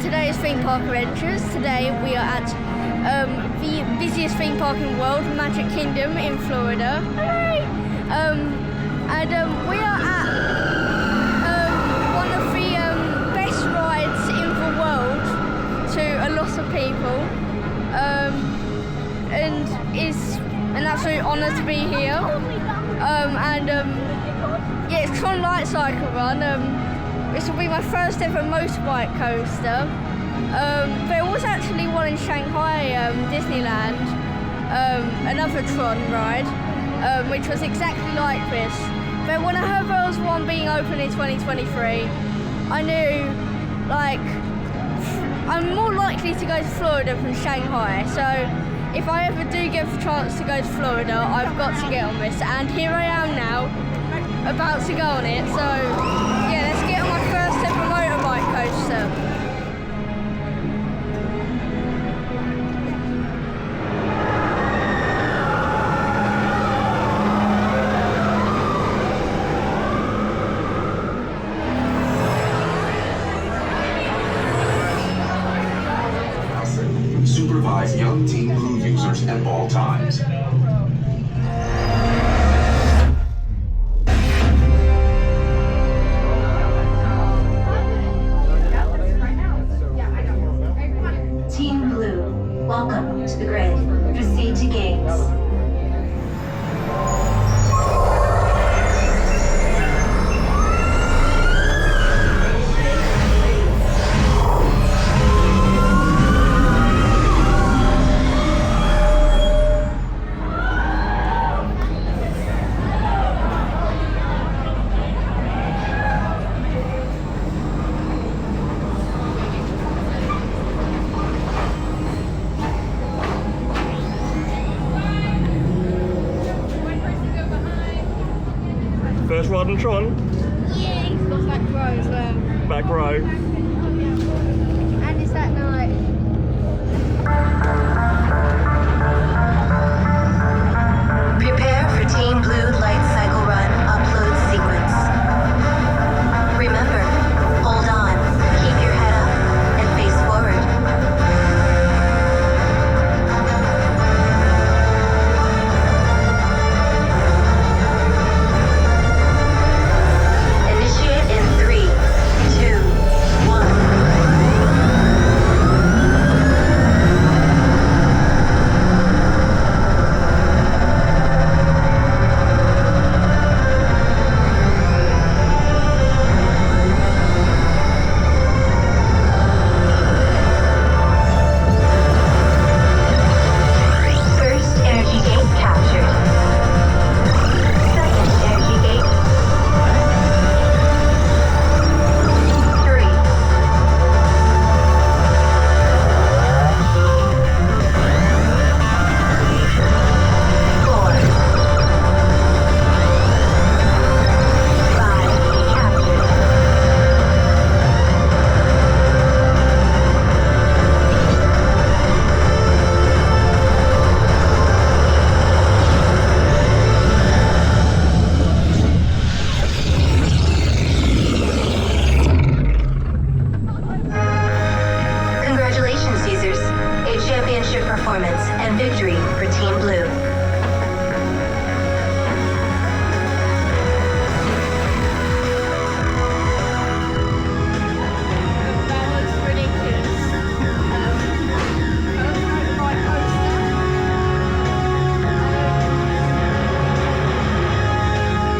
today's theme park adventures. Today we are at the busiest theme park in the world, Magic Kingdom in Florida. Hooray! We are at one of the best rides in the world to a lot of people, and it's an absolute honour to be here. Yeah, it's TRON Light Cycle Run. This will be my first ever motorbike coaster. There was actually one in Shanghai, Disneyland, another TRON ride, which was exactly like this. But when I heard there was one being opened in 2023, I knew, like, I'm more likely to go to Florida than Shanghai. So if I ever do get the chance to go to Florida, I've got to get on this. And here I am now, about to go on it. So yeah, let's get on my first ever motorbike coaster. Supervise young Team Blue users at all times. Team Blue, welcome to the grid. Proceed to gates. First ride on TRON? Yeah, it's got back row as well. Back row. And it's that night. Prepare for Team Blue Light Cycle Run upload sequence. Remember, hold on, keep your head up, and face forward. Initiate in 3, 2, 1. First energy gate captured. Second energy gate. 3. 4. 5 captured. Congratulations, users. A championship performance and victory for Team Blue. That was ridiculous. First motorbike coaster.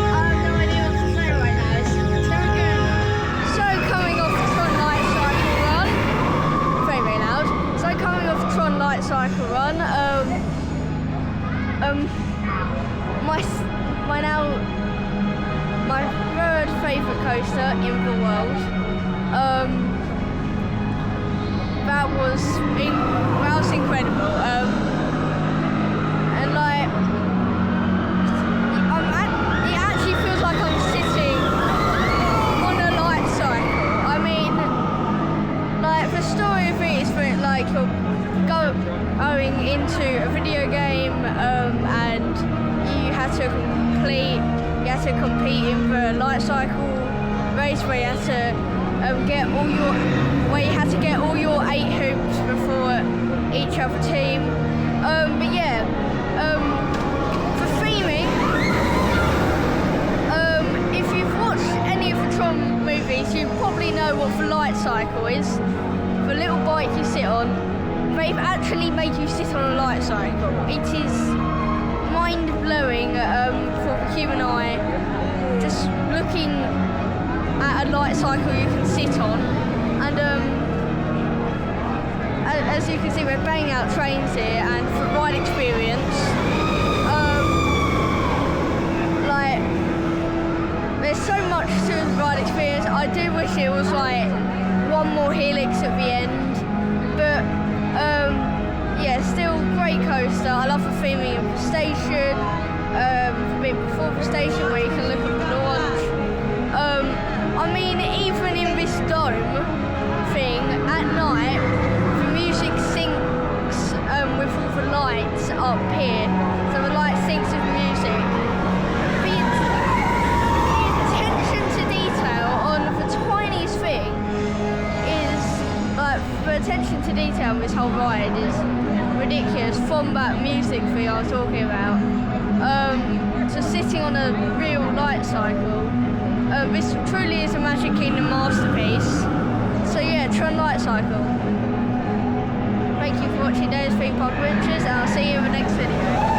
I have no idea what to say right now. It's very good. So coming off the TRON Light Cycle Run, very, very loud. So coming off the TRON Light Cycle Run, my third favourite coaster in the world. That was incredible. And like, it actually feels like I'm sitting on a light cycle. I mean, like, the story of it is that, like, you're going into a video game, and you had to compete in the light cycle race where you had to get all have a team. But yeah, for theming, if you've watched any of the Tron movies, you probably know what the light cycle is. The little bike you sit on. They've actually made you sit on a light cycle. It is mind-blowing for the human eye. Just looking at a light cycle you can sit on, and as you can see, we're banging out trains here, and for ride experience, like, there's so much to the ride experience. I do wish it was like one more helix at the end, but yeah, still great coaster. I love the theming of the station, the bit before the station where you can look at the launch. I mean, even in this dome thing, at night, the music syncs with all the lights up here. So the light syncs with the music. The attention to detail on the tiniest thing is, like, the attention to detail on this whole ride is ridiculous, from that music thing I was talking about. So sitting on a real light cycle. This truly is a Magic Kingdom masterpiece. So yeah, TRON Light Cycle. Thank you for watching those theme park adventures, and I'll see you in the next video.